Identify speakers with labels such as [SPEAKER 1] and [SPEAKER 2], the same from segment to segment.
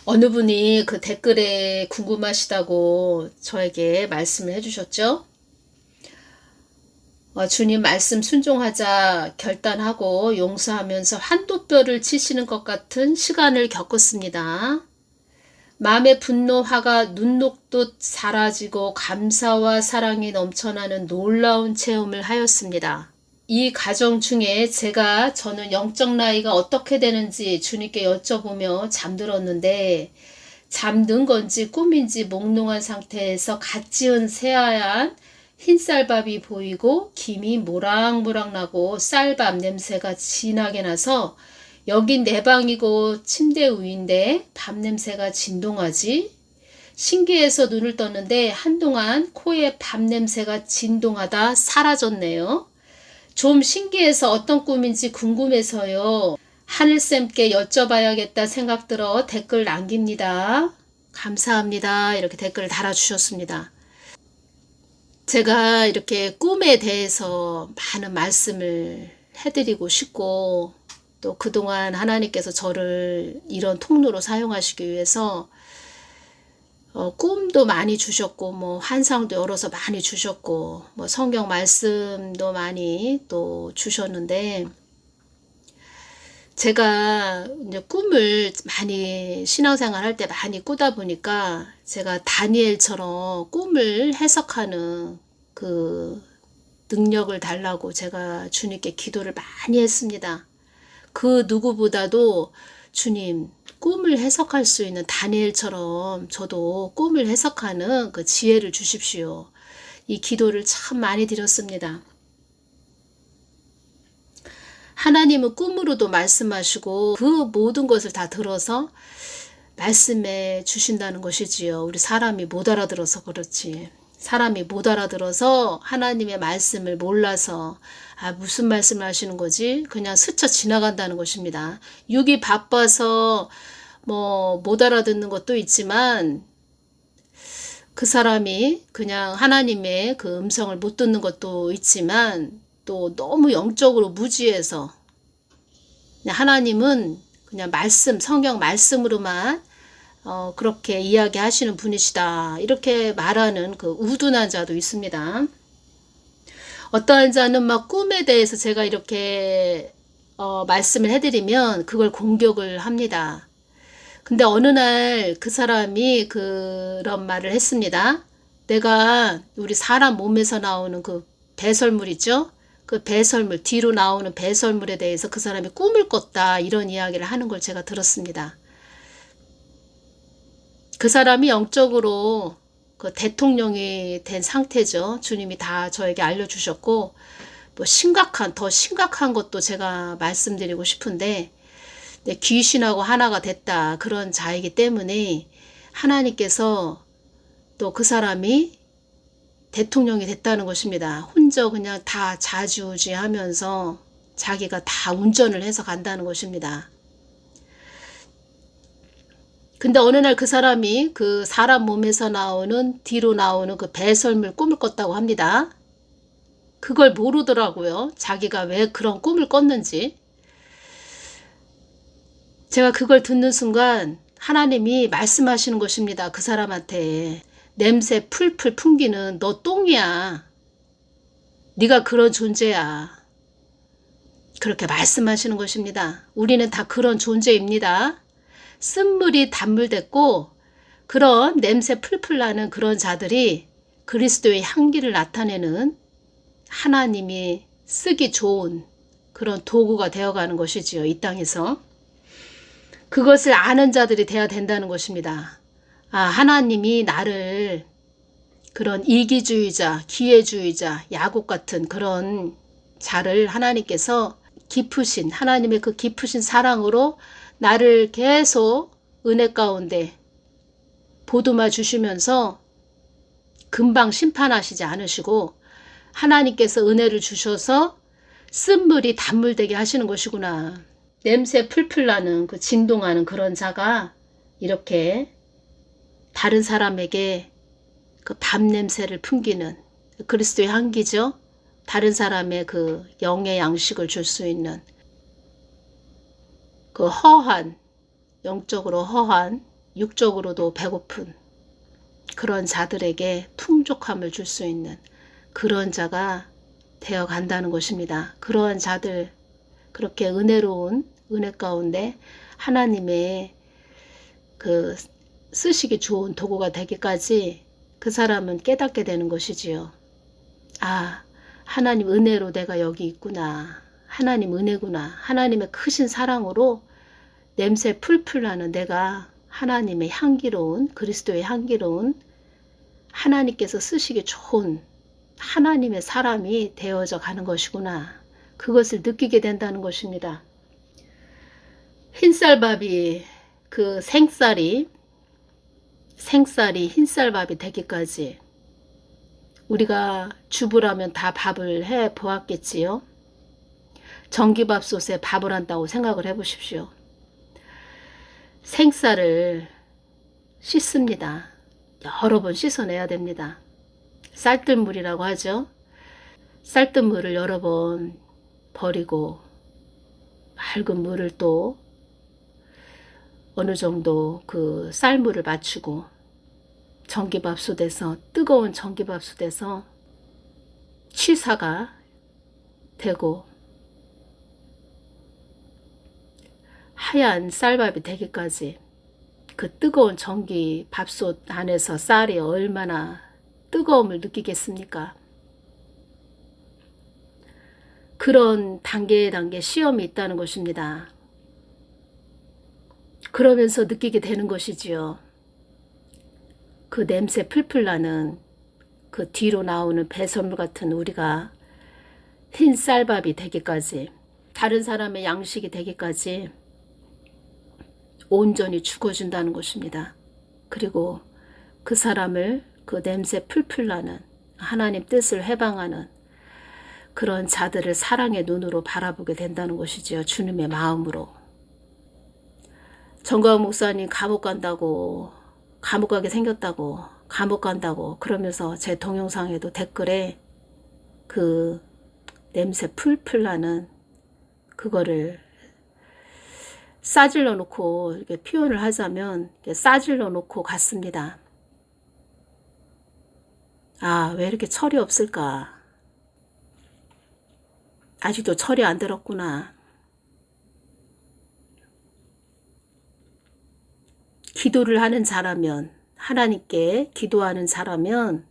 [SPEAKER 1] 어느 분이 그 댓글에 궁금하시다고 저에게 말씀을 해주셨죠. 주님 말씀 순종하자 결단하고 용서하면서 한도뼈를 치시는 것 같은 시간을 겪었습니다. 마음의 분노, 화가 눈 녹듯 사라지고 감사와 사랑이 넘쳐나는 놀라운 체험을 하였습니다. 이 과정 중에 저는 영적 나이가 어떻게 되는지 주님께 여쭤보며 잠들었는데, 잠든 건지 꿈인지 몽롱한 상태에서 갓 지은 새하얀 흰쌀밥이 보이고 김이 모락모락 나고 쌀밥 냄새가 진하게 나서 여긴 내 방이고 침대 위인데 밥 냄새가 진동하지? 신기해서 눈을 떴는데 한동안 코에 밥 냄새가 진동하다 사라졌네요. 좀 신기해서 어떤 꿈인지 궁금해서요. 하늘쌤께 여쭤봐야겠다 생각 들어 댓글 남깁니다. 감사합니다. 이렇게 댓글을 달아주셨습니다. 제가 이렇게 꿈에 대해서 많은 말씀을 해드리고 싶고, 또 그동안 하나님께서 저를 이런 통로로 사용하시기 위해서 꿈도 많이 주셨고, 환상도 열어서 많이 주셨고, 성경 말씀도 많이 또 주셨는데, 제가 이제 꿈을 많이 신앙생활 할 때 많이 꾸다 보니까 제가 다니엘처럼 꿈을 해석하는 그 능력을 달라고 제가 주님께 기도를 많이 했습니다. 그 누구보다도 주님, 꿈을 해석할 수 있는 다니엘처럼 저도 꿈을 해석하는 그 지혜를 주십시오. 이 기도를 참 많이 드렸습니다. 하나님은 꿈으로도 말씀하시고 그 모든 것을 다 들어서 말씀해 주신다는 것이지요. 우리 사람이 못 알아들어서 그렇지. 사람이 못 알아들어서 하나님의 말씀을 몰라서 무슨 말씀을 하시는 거지? 그냥 스쳐 지나간다는 것입니다. 육이 바빠서 못 알아듣는 것도 있지만 그 사람이 그냥 하나님의 그 음성을 못 듣는 것도 있지만 또 너무 영적으로 무지해서 하나님은 그냥 성경 말씀으로만 그렇게 이야기하시는 분이시다. 이렇게 말하는 그 우둔한 자도 있습니다. 어떠한 자는 막 꿈에 대해서 제가 이렇게 말씀을 해드리면 그걸 공격을 합니다. 근데 어느 날 그 사람이 그런 말을 했습니다. 내가 우리 사람 몸에서 나오는 그 배설물 있죠? 그 배설물, 뒤로 나오는 배설물에 대해서 그 사람이 꿈을 꿨다. 이런 이야기를 하는 걸 제가 들었습니다. 그 사람이 영적으로 그 대통령이 된 상태죠. 주님이 다 저에게 알려주셨고, 더 심각한 것도 제가 말씀드리고 싶은데, 귀신하고 하나가 됐다. 그런 자이기 때문에 하나님께서 또 그 사람이 대통령이 됐다는 것입니다. 혼자 그냥 다 좌지우지하면서 자기가 다 운전을 해서 간다는 것입니다. 근데 어느 날 그 사람이 그 사람 몸에서 나오는 뒤로 나오는 그 배설물 꿈을 꿨다고 합니다. 그걸 모르더라고요. 자기가 왜 그런 꿈을 꿨는지. 제가 그걸 듣는 순간 하나님이 말씀하시는 것입니다. 그 사람한테. 냄새 풀풀 풍기는 너 똥이야. 네가 그런 존재야. 그렇게 말씀하시는 것입니다. 우리는 다 그런 존재입니다. 쓴물이 단물됐고 그런 냄새 풀풀 나는 그런 자들이 그리스도의 향기를 나타내는 하나님이 쓰기 좋은 그런 도구가 되어가는 것이지요. 이 땅에서. 그것을 아는 자들이 되어야 된다는 것입니다. 하나님이 나를 그런 이기주의자, 기회주의자, 야곱 같은 그런 자를 하나님께서 하나님의 그 깊으신 사랑으로 나를 계속 은혜 가운데 보듬어 주시면서 금방 심판하시지 않으시고 하나님께서 은혜를 주셔서 쓴물이 단물되게 하시는 것이구나. 냄새 풀풀 나는 그 진동하는 그런 자가 이렇게 다른 사람에게 그 밥 냄새를 풍기는 그리스도의 향기죠. 다른 사람의 그 영의 양식을 줄 수 있는 그 영적으로 허한 육적으로도 배고픈 그런 자들에게 풍족함을 줄 수 있는 그런 자가 되어 간다는 것입니다. 그러한 자들, 그렇게 은혜로운 은혜 가운데 하나님의 그 쓰시기 좋은 도구가 되기까지 그 사람은 깨닫게 되는 것이지요. 아, 하나님 은혜로 내가 여기 있구나. 하나님 은혜구나. 하나님의 크신 사랑으로 냄새 풀풀 나는 내가 하나님의 향기로운, 그리스도의 향기로운, 하나님께서 쓰시기 좋은 하나님의 사람이 되어져 가는 것이구나. 그것을 느끼게 된다는 것입니다. 흰쌀밥이 그 생쌀이 흰쌀밥이 되기까지 우리가 주부라면 다 밥을 해 보았겠지요. 전기밥솥에 밥을 한다고 생각을 해 보십시오. 생쌀을 씻습니다. 여러 번 씻어내야 됩니다. 쌀뜨물이라고 하죠. 쌀뜨물을 여러 번 버리고 맑은 물을 또 어느 정도 그 쌀물을 맞추고 전기밥솥에서 뜨거운 전기밥솥에서 취사가 되고 하얀 쌀밥이 되기까지 그 뜨거운 전기밥솥 안에서 쌀이 얼마나 뜨거움을 느끼겠습니까? 그런 단계 시험이 있다는 것입니다. 그러면서 느끼게 되는 것이지요. 그 냄새 풀풀 나는 그 뒤로 나오는 배설물 같은 우리가 흰 쌀밥이 되기까지, 다른 사람의 양식이 되기까지 온전히 죽어준다는 것입니다. 그리고 그 사람을 그 냄새 풀풀 나는 하나님 뜻을 해방하는 그런 자들을 사랑의 눈으로 바라보게 된다는 것이지요. 주님의 마음으로. 정광훈 목사님 감옥 간다고, 감옥 가게 생겼다고, 감옥 간다고 그러면서 제 동영상에도 댓글에 그 냄새 풀풀 나는 그거를 싸질러 놓고 이렇게 표현을 하자면 싸질러 놓고 갔습니다. 아, 왜 이렇게 철이 없을까? 아직도 철이 안 들었구나. 기도를 하는 자라면, 하나님께 기도하는 자라면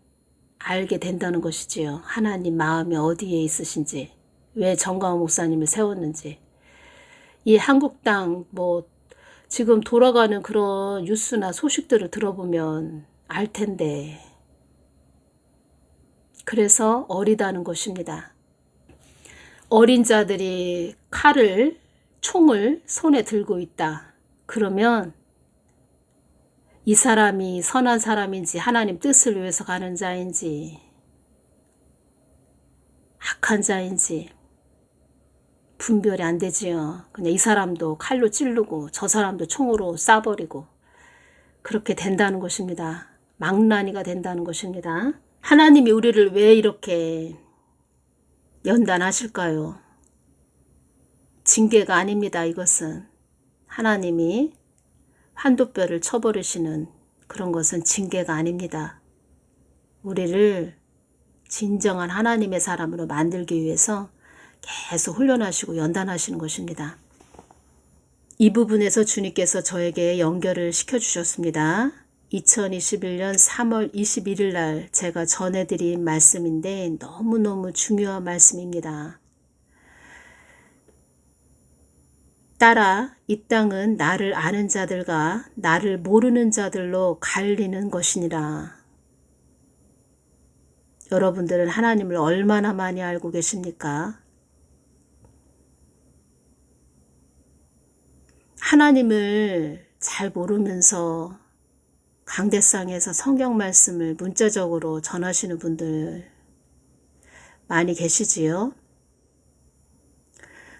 [SPEAKER 1] 알게 된다는 것이지요. 하나님 마음이 어디에 있으신지, 왜 정광훈 목사님을 세웠는지. 이 한국 땅 지금 돌아가는 그런 뉴스나 소식들을 들어보면 알 텐데. 그래서 어리다는 것입니다. 어린 자들이 총을 손에 들고 있다. 그러면 이 사람이 선한 사람인지 하나님 뜻을 위해서 가는 자인지 악한 자인지 분별이 안 되지요. 그냥 이 사람도 칼로 찌르고 저 사람도 총으로 쏴버리고 그렇게 된다는 것입니다. 망나니가 된다는 것입니다. 하나님이 우리를 왜 이렇게 연단하실까요? 징계가 아닙니다. 이것은 하나님이 환도뼈를 쳐버리시는 그런 것은 징계가 아닙니다. 우리를 진정한 하나님의 사람으로 만들기 위해서 계속 훈련하시고 연단하시는 것입니다. 이 부분에서 주님께서 저에게 연결을 시켜주셨습니다. 2021년 3월 21일 날 제가 전해드린 말씀인데 너무너무 중요한 말씀입니다. 따라 이 땅은 나를 아는 자들과 나를 모르는 자들로 갈리는 것이니라. 여러분들은 하나님을 얼마나 많이 알고 계십니까? 하나님을 잘 모르면서 강대상에서 성경 말씀을 문자적으로 전하시는 분들 많이 계시지요?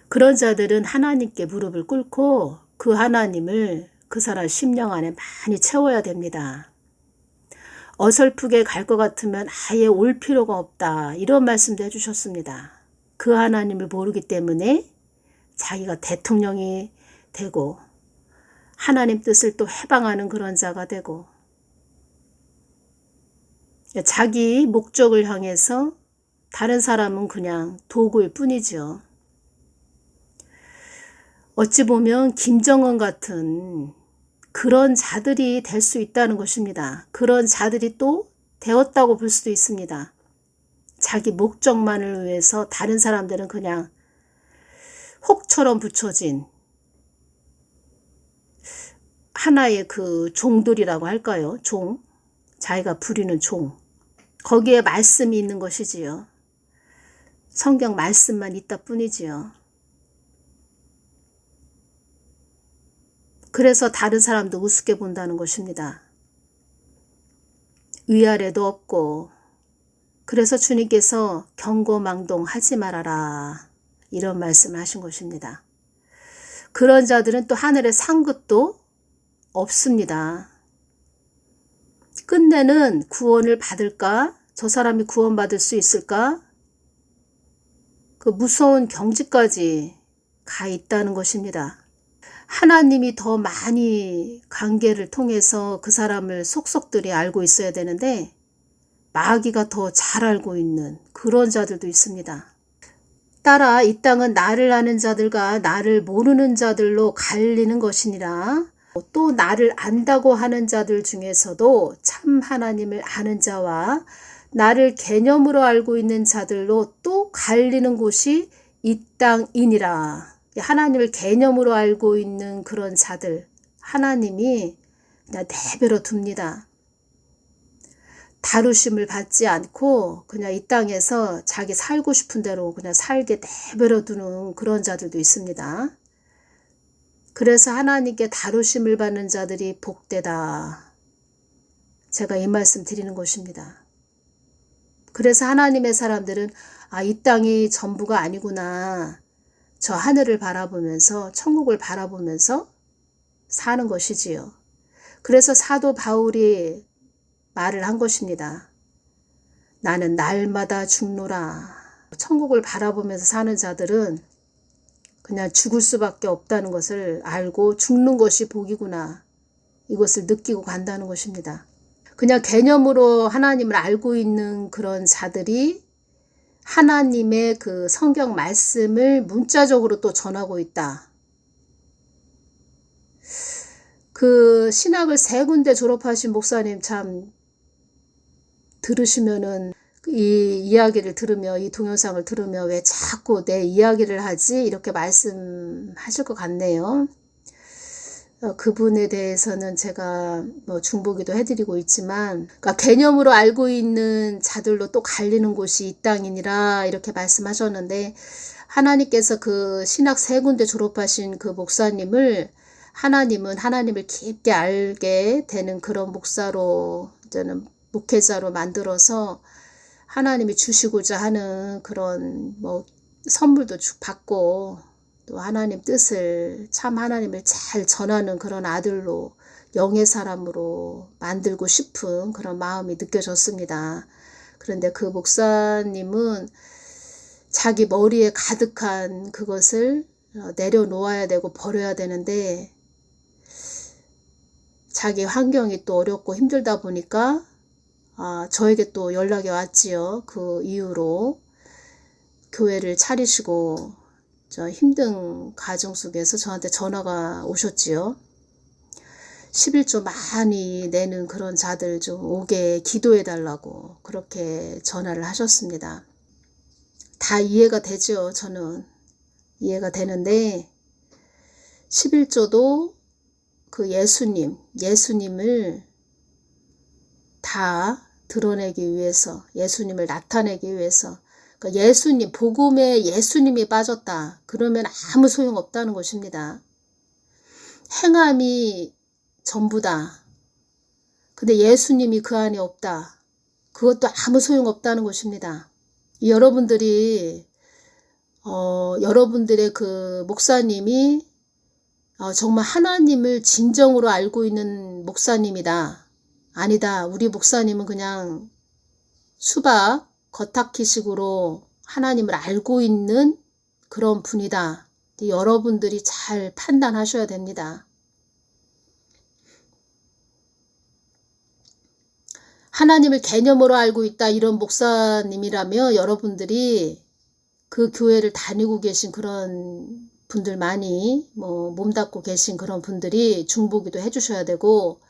[SPEAKER 1] 그런 자들은 하나님께 무릎을 꿇고 그 하나님을 그 사람 심령 안에 많이 채워야 됩니다. 어설프게 갈 것 같으면 아예 올 필요가 없다. 이런 말씀도 해주셨습니다. 그 하나님을 모르기 때문에 자기가 대통령이 되고 하나님 뜻을 또 해방하는 그런 자가 되고, 자기 목적을 향해서 다른 사람은 그냥 도구일 뿐이죠. 어찌 보면 김정은 같은 그런 자들이 될 수 있다는 것입니다. 그런 자들이 또 되었다고 볼 수도 있습니다. 자기 목적만을 위해서 다른 사람들은 그냥 혹처럼 붙여진 하나의 그 종들이라고 할까요? 종. 자기가 부리는 종. 거기에 말씀이 있는 것이지요. 성경 말씀만 있다 뿐이지요. 그래서 다른 사람도 우습게 본다는 것입니다. 위아래도 없고, 그래서 주님께서 경고망동하지 말아라, 이런 말씀을 하신 것입니다. 그런 자들은 또 하늘의 상급도 없습니다. 끝내는 구원을 받을까? 저 사람이 구원받을 수 있을까? 그 무서운 경지까지 가 있다는 것입니다. 하나님이 더 많이 관계를 통해서 그 사람을 속속들이 알고 있어야 되는데 마귀가 더 잘 알고 있는 그런 자들도 있습니다. 따라 이 땅은 나를 아는 자들과 나를 모르는 자들로 갈리는 것이니라. 또 나를 안다고 하는 자들 중에서도 참 하나님을 아는 자와 나를 개념으로 알고 있는 자들로 또 갈리는 곳이 이 땅이니라. 하나님을 개념으로 알고 있는 그런 자들, 하나님이 그냥 내버려 둡니다. 다루심을 받지 않고 그냥 이 땅에서 자기 살고 싶은 대로 그냥 살게 내버려 두는 그런 자들도 있습니다. 그래서 하나님께 다루심을 받는 자들이 복되다. 제가 이 말씀 드리는 것입니다. 그래서 하나님의 사람들은 이 땅이 전부가 아니구나. 저 하늘을 바라보면서 천국을 바라보면서 사는 것이지요. 그래서 사도 바울이 말을 한 것입니다. 나는 날마다 죽노라. 천국을 바라보면서 사는 자들은 그냥 죽을 수밖에 없다는 것을 알고 죽는 것이 복이구나. 이것을 느끼고 간다는 것입니다. 그냥 개념으로 하나님을 알고 있는 그런 자들이 하나님의 그 성경 말씀을 문자적으로 또 전하고 있다. 그 신학을 3군데 졸업하신 목사님 참 들으시면은 이 이야기를 들으며 이 동영상을 들으며 왜 자꾸 내 이야기를 하지? 이렇게 말씀하실 것 같네요. 그분에 대해서는 제가 중보기도 해드리고 있지만, 그러니까 개념으로 알고 있는 자들로 또 갈리는 곳이 이 땅이니라 이렇게 말씀하셨는데, 하나님께서 그 신학 3군데 졸업하신 그 목사님을 하나님은 하나님을 깊게 알게 되는 그런 목사로, 저는 목회자로 만들어서 하나님이 주시고자 하는 그런 선물도 받고, 또 하나님 뜻을, 참 하나님을 잘 전하는 그런 아들로, 영의 사람으로 만들고 싶은 그런 마음이 느껴졌습니다. 그런데 그 목사님은 자기 머리에 가득한 그것을 내려놓아야 되고 버려야 되는데, 자기 환경이 또 어렵고 힘들다 보니까 저에게 또 연락이 왔지요. 그 이후로 교회를 차리시고 저 힘든 가정 속에서 저한테 전화가 오셨지요. 11조 많이 내는 그런 자들 좀 오게 기도해 달라고 그렇게 전화를 하셨습니다. 다 이해가 되죠. 저는 이해가 되는데, 11조도 그 예수님을 다 드러내기 위해서, 예수님을 나타내기 위해서, 그러니까 예수님, 복음에 예수님이 빠졌다. 그러면 아무 소용없다는 것입니다. 행함이 전부다. 근데 예수님이 그 안에 없다. 그것도 아무 소용없다는 것입니다. 여러분들이 여러분들의 그 목사님이 정말 하나님을 진정으로 알고 있는 목사님이다. 아니다. 우리 목사님은 그냥 수박 겉핥기식으로 하나님을 알고 있는 그런 분이다. 여러분들이 잘 판단하셔야 됩니다. 하나님을 개념으로 알고 있다 이런 목사님이라면 여러분들이 그 교회를 다니고 계신 그런 분들 많이 몸담고 계신 그런 분들이 중보기도 해주셔야 되고,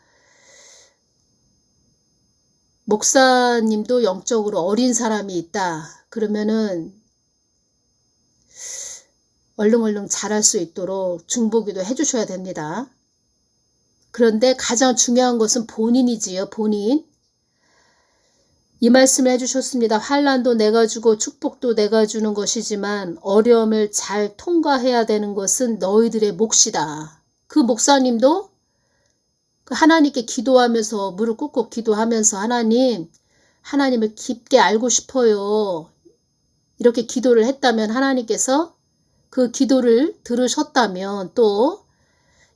[SPEAKER 1] 목사님도 영적으로 어린 사람이 있다 그러면은 얼른 잘할 수 있도록 중보기도 해주셔야 됩니다. 그런데 가장 중요한 것은 본인이지요. 본인. 이 말씀을 해주셨습니다. 환난도 내가 주고 축복도 내가 주는 것이지만 어려움을 잘 통과해야 되는 것은 너희들의 몫이다. 그 목사님도 하나님께 기도하면서 무릎 꿇고 기도하면서 하나님을 깊게 알고 싶어요. 이렇게 기도를 했다면 하나님께서 그 기도를 들으셨다면 또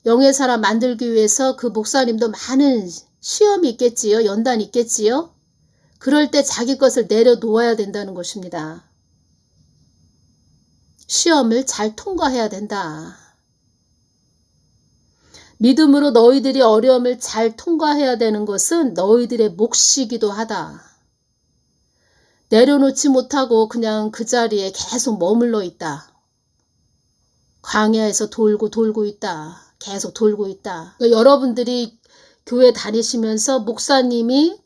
[SPEAKER 1] 영의 사람 만들기 위해서 그 목사님도 많은 시험이 있겠지요. 연단이 있겠지요. 그럴 때 자기 것을 내려놓아야 된다는 것입니다. 시험을 잘 통과해야 된다. 믿음으로 너희들이 어려움을 잘 통과해야 되는 것은 너희들의 몫이기도 하다. 내려놓지 못하고 그냥 그 자리에 계속 머물러 있다. 광야에서 돌고 있다. 계속 돌고 있다. 그러니까 여러분들이 교회 다니시면서 목사님이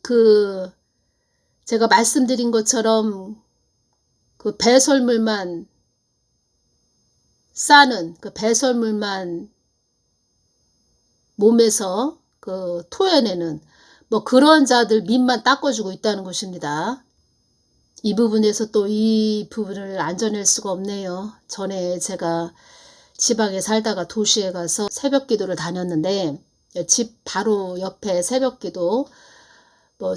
[SPEAKER 1] 제가 말씀드린 것처럼 그 배설물만 싸는 그 배설물만 몸에서 토해내는 그런 자들 밑만 닦아주고 있다는 것입니다. 이 부분에서 또 이 부분을 안 전할 수가 없네요. 전에 제가 지방에 살다가 도시에 가서 새벽 기도를 다녔는데 집 바로 옆에 새벽 기도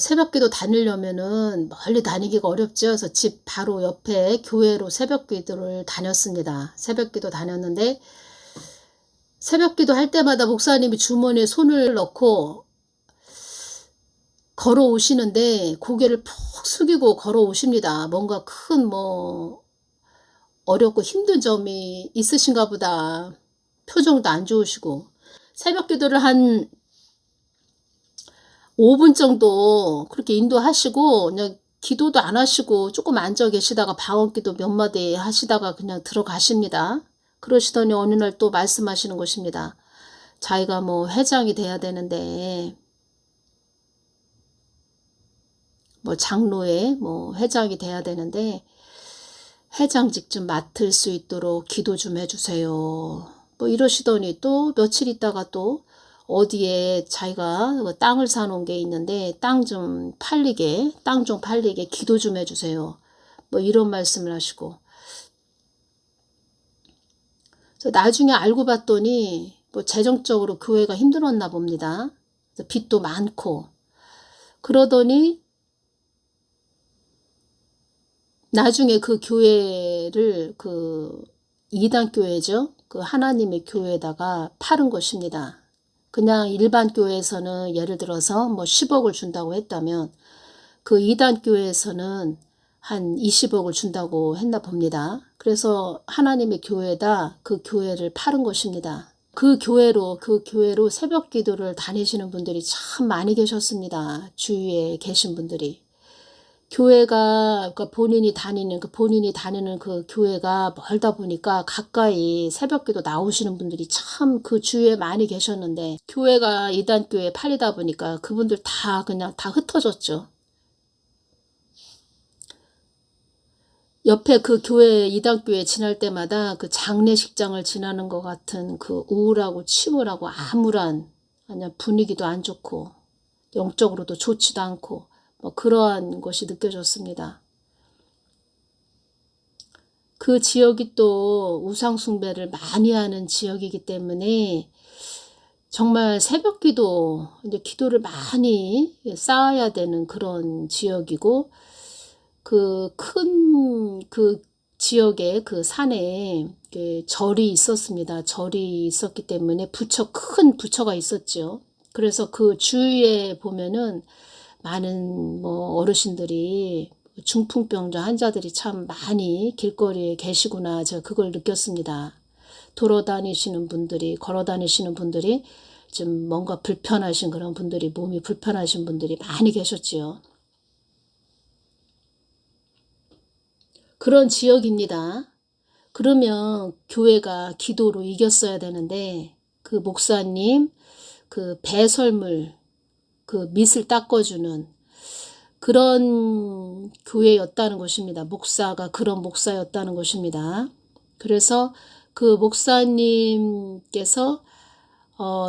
[SPEAKER 1] 새벽 기도 다니려면은 멀리 다니기가 어렵죠. 그래서 집 바로 옆에 교회로 새벽 기도를 다녔습니다. 새벽 기도 다녔는데 새벽 기도 할 때마다 목사님이 주머니에 손을 넣고 걸어오시는데 고개를 푹 숙이고 걸어오십니다. 뭔가 큰 어렵고 힘든 점이 있으신가 보다. 표정도 안 좋으시고. 새벽 기도를 한 5분 정도 그렇게 인도하시고 그냥 기도도 안 하시고 조금 앉아 계시다가 방언기도 몇 마디 하시다가 그냥 들어가십니다. 그러시더니 어느 날 또 말씀하시는 것입니다. 자기가 회장이 돼야 되는데 장로회 회장이 돼야 되는데 회장직 좀 맡을 수 있도록 기도 좀 해주세요. 이러시더니 또 며칠 있다가 또 어디에 자기가 땅을 사놓은 게 있는데 땅 좀 팔리게 기도 좀 해주세요. 이런 말씀을 하시고. 나중에 알고 봤더니 재정적으로 교회가 힘들었나 봅니다. 빚도 많고. 그러더니 나중에 그 교회를 이단 교회죠. 하나님의 교회에다가 팔은 것입니다. 그냥 일반 교회에서는 예를 들어서 10억을 준다고 했다면 그 이단 교회에서는 한 20억을 준다고 했나 봅니다. 그래서 하나님의 교회에다 그 교회를 팔은 것입니다. 그 교회로 새벽 기도를 다니시는 분들이 참 많이 계셨습니다. 주위에 계신 분들이. 교회가 본인이 다니는 그 교회가 멀다 보니까 가까이 새벽기도 나오시는 분들이 참 그 주위에 많이 계셨는데 교회가 이단 교회에 팔리다 보니까 그분들 그냥 다 흩어졌죠. 옆에 그 교회 이단 교회 지날 때마다 그 장례식장을 지나는 것 같은 그 우울하고 침울하고 암울한 분위기도 안 좋고 영적으로도 좋지도 않고 그러한 것이 느껴졌습니다. 그 지역이 또 우상숭배를 많이 하는 지역이기 때문에 정말 새벽기도 기도를 많이 쌓아야 되는 그런 지역이고 그 지역에 그 산에 절이 있었습니다. 절이 있었기 때문에 큰 부처가 있었죠. 그래서 그 주위에 보면은 많은 어르신들이 중풍병자 환자들이 참 많이 길거리에 계시구나. 제가 그걸 느꼈습니다. 걸어 다니시는 분들이 좀 뭔가 불편하신 그런 분들이, 몸이 불편하신 분들이 많이 계셨지요. 그런 지역입니다. 그러면 교회가 기도로 이겼어야 되는데 그 목사님 그 배설물 그 밑을 닦아주는 그런 교회였다는 것입니다. 목사가 그런 목사였다는 것입니다. 그래서 그 목사님께서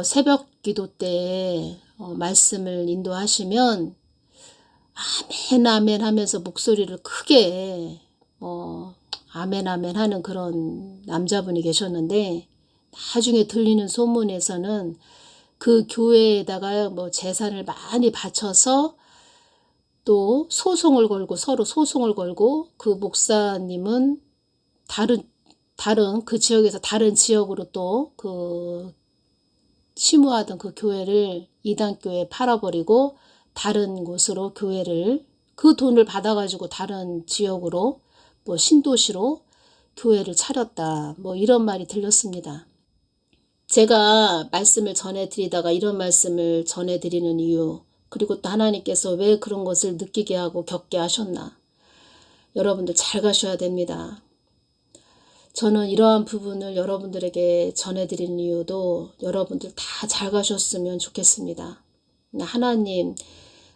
[SPEAKER 1] 새벽 기도 때 말씀을 인도하시면 아멘 아멘 하면서 목소리를 크게 아멘 아멘 하는 그런 남자분이 계셨는데, 나중에 들리는 소문에서는 그 교회에다가 뭐 재산을 많이 바쳐서 또 소송을 걸고, 서로 소송을 걸고, 그 목사님은 다른 그 지역에서 다른 지역으로 또 그 심우하던 그 교회를 이단교회에 팔아버리고 다른 곳으로 교회를, 그 돈을 받아가지고 다른 지역으로 뭐 신도시로 교회를 차렸다, 뭐 이런 말이 들렸습니다. 제가 말씀을 전해드리다가 이런 말씀을 전해드리는 이유, 그리고 또 하나님께서 왜 그런 것을 느끼게 하고 겪게 하셨나, 여러분들 잘 가셔야 됩니다. 저는 이러한 부분을 여러분들에게 전해드리는 이유도 여러분들 다 잘 가셨으면 좋겠습니다. 하나님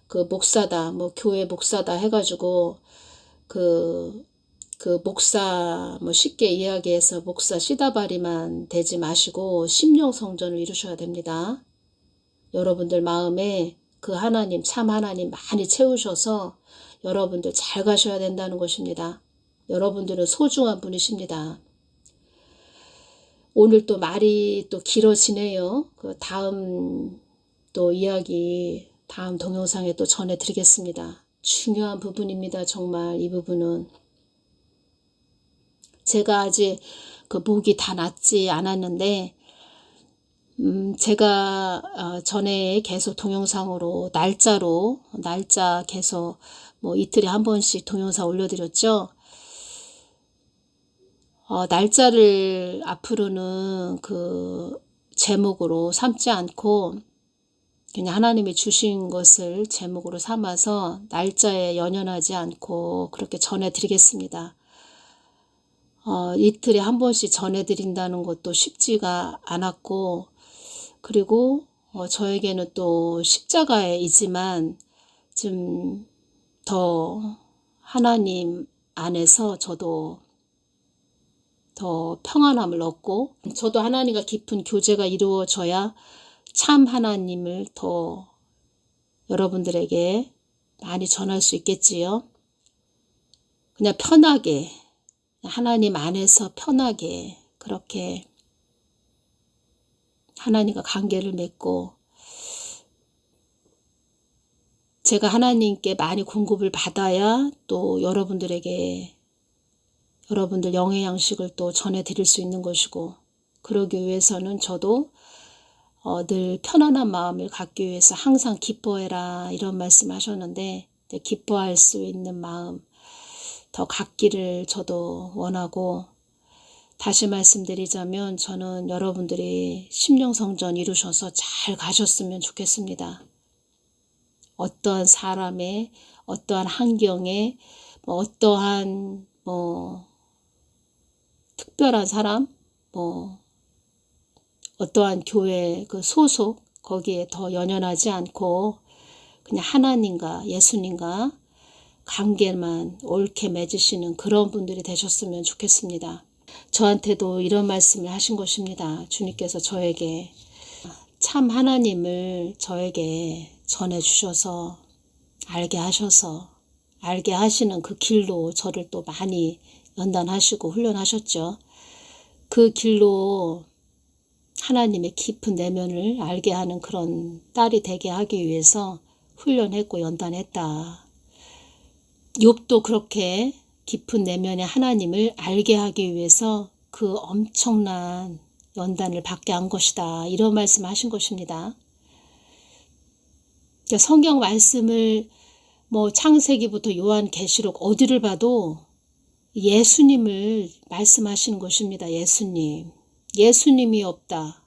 [SPEAKER 1] 그 목사다, 뭐 교회 목사다 해가지고 그 목사 뭐 쉽게 이야기해서 목사 씨다발이만 되지 마시고 심령성전을 이루셔야 됩니다. 여러분들 마음에 그 하나님, 참 하나님 많이 채우셔서 여러분들 잘 가셔야 된다는 것입니다. 여러분들은 소중한 분이십니다. 오늘 또 말이 또 길어지네요. 그 다음 또 이야기, 다음 동영상에 또 전해드리겠습니다. 중요한 부분입니다. 정말 이 부분은. 제가 아직 그 목이 다 낫지 않았는데, 제가 전에 계속 동영상으로 날짜 계속 뭐 이틀에 한 번씩 동영상 올려드렸죠. 날짜를 앞으로는 그 제목으로 삼지 않고 그냥 하나님이 주신 것을 제목으로 삼아서 날짜에 연연하지 않고 그렇게 전해드리겠습니다. 이틀에 한 번씩 전해드린다는 것도 쉽지가 않았고, 그리고 저에게는 또 십자가이지만 좀 더 하나님 안에서 저도 더 평안함을 얻고, 저도 하나님과 깊은 교제가 이루어져야 참 하나님을 더 여러분들에게 많이 전할 수 있겠지요. 그냥 편하게, 하나님 안에서 편하게 그렇게 하나님과 관계를 맺고, 제가 하나님께 많이 공급을 받아야 또 여러분들에게 여러분들 영의 양식을 또 전해드릴 수 있는 것이고, 그러기 위해서는 저도 늘 편안한 마음을 갖기 위해서 항상 기뻐해라 이런 말씀 하셨는데, 기뻐할 수 있는 마음 더 갖기를 저도 원하고, 다시 말씀드리자면 저는 여러분들이 심령성전 이루셔서 잘 가셨으면 좋겠습니다. 어떠한 사람의 어떠한 환경에 뭐 어떠한 뭐 특별한 사람, 뭐 어떠한 교회 그 소속 거기에 더 연연하지 않고 그냥 하나님과 예수님과 관계만 옳게 맺으시는 그런 분들이 되셨으면 좋겠습니다. 저한테도 이런 말씀을 하신 것입니다. 주님께서 저에게 참 하나님을 저에게 전해주셔서 알게 하셔서, 알게 하시는 그 길로 저를 또 많이 연단하시고 훈련하셨죠. 그 길로 하나님의 깊은 내면을 알게 하는 그런 딸이 되게 하기 위해서 훈련했고 연단했다. 욥도 그렇게 깊은 내면의 하나님을 알게 하기 위해서 그 엄청난 연단을 받게 한 것이다. 이런 말씀을 하신 것입니다. 성경 말씀을 뭐 창세기부터 요한계시록 어디를 봐도 예수님을 말씀하시는 것입니다. 예수님이 없다.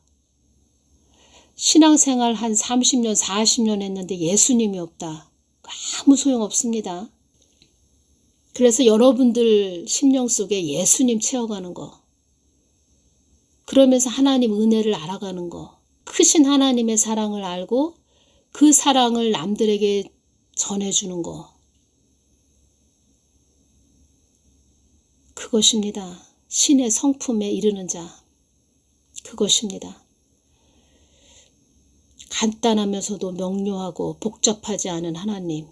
[SPEAKER 1] 신앙생활 한 30년, 40년 했는데 예수님이 없다. 아무 소용없습니다. 그래서 여러분들 심령 속에 예수님 채워가는 거. 그러면서 하나님 은혜를 알아가는 거. 크신 하나님의 사랑을 알고 그 사랑을 남들에게 전해주는 거. 그것입니다. 신의 성품에 이르는 자. 그것입니다. 간단하면서도 명료하고 복잡하지 않은 하나님.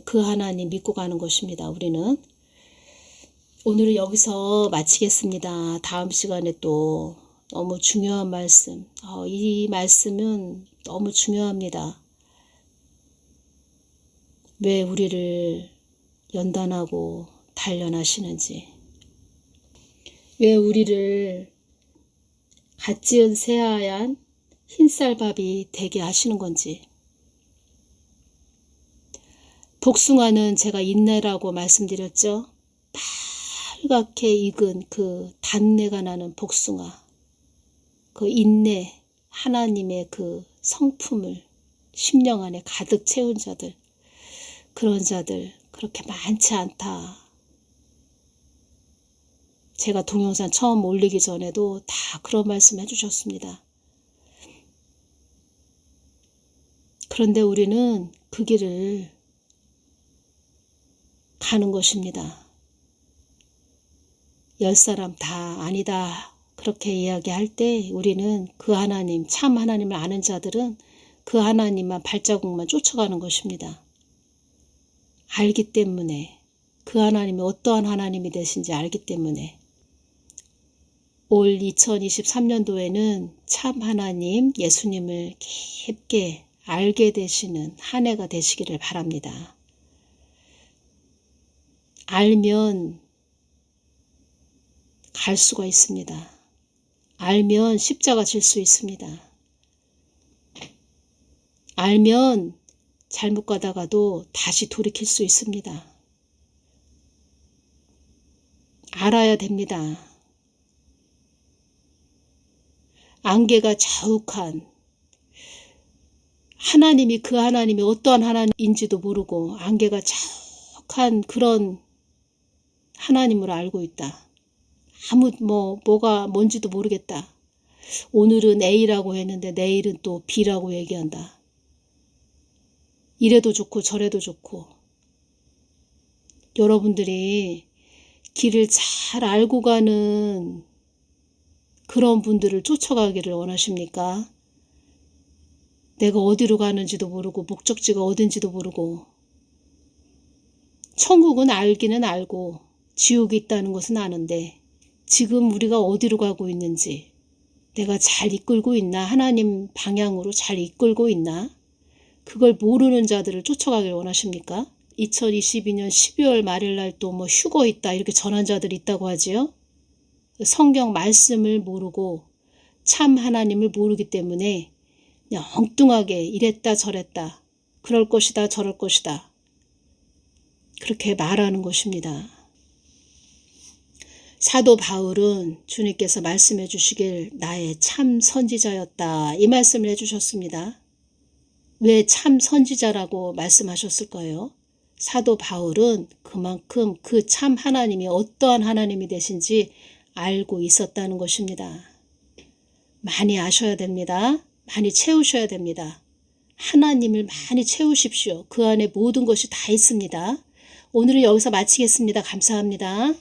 [SPEAKER 1] 그 하나님 믿고 가는 것입니다. 우리는. 오늘은 여기서 마치겠습니다. 다음 시간에 또 너무 중요한 말씀. 이 말씀은 너무 중요합니다. 왜 우리를 연단하고 단련하시는지. 왜 우리를 갓 지은 새하얀 흰쌀밥이 되게 하시는 건지. 복숭아는 제가 인내라고 말씀드렸죠. 빨갛게 익은 그 단내가 나는 복숭아. 그 인내, 하나님의 그 성품을 심령 안에 가득 채운 자들. 그런 자들 그렇게 많지 않다. 제가 동영상 처음 올리기 전에도 다 그런 말씀 해주셨습니다. 그런데 우리는 그 길을 가는 것입니다. 10사람 다 아니다. 그렇게 이야기할 때 우리는 그 하나님, 참 하나님을 아는 자들은 그 하나님만 발자국만 쫓아가는 것입니다. 알기 때문에, 그 하나님이 어떠한 하나님이 되신지 알기 때문에 올 2023년도에는 참 하나님, 예수님을 깊게 알게 되시는 한 해가 되시기를 바랍니다. 알면 갈 수가 있습니다. 알면 십자가 질 수 있습니다. 알면 잘못 가다가도 다시 돌이킬 수 있습니다. 알아야 됩니다. 안개가 자욱한 하나님이 그 하나님이 어떠한 하나님인지도 모르고 안개가 자욱한 그런 하나님으로 알고 있다. 뭐가 뭔지도 모르겠다. 오늘은 A라고 했는데 내일은 또 B라고 얘기한다. 이래도 좋고 저래도 좋고. 여러분들이 길을 잘 알고 가는 그런 분들을 쫓아가기를 원하십니까? 내가 어디로 가는지도 모르고 목적지가 어딘지도 모르고. 천국은 알기는 알고 지옥이 있다는 것은 아는데 지금 우리가 어디로 가고 있는지, 내가 잘 이끌고 있나, 하나님 방향으로 잘 이끌고 있나, 그걸 모르는 자들을 쫓아가길 원하십니까? 2022년 12월 말일 날 또 휴거 있다 이렇게 전한 자들이 있다고 하지요. 성경 말씀을 모르고 참 하나님을 모르기 때문에 그냥 엉뚱하게 이랬다 저랬다, 그럴 것이다 저럴 것이다, 그렇게 말하는 것입니다. 사도 바울은 주님께서 말씀해 주시길 나의 참 선지자였다, 이 말씀을 해주셨습니다. 왜 참 선지자라고 말씀하셨을까요? 사도 바울은 그만큼 그 참 하나님이 어떠한 하나님이 되신지 알고 있었다는 것입니다. 많이 아셔야 됩니다. 많이 채우셔야 됩니다. 하나님을 많이 채우십시오. 그 안에 모든 것이 다 있습니다. 오늘은 여기서 마치겠습니다. 감사합니다.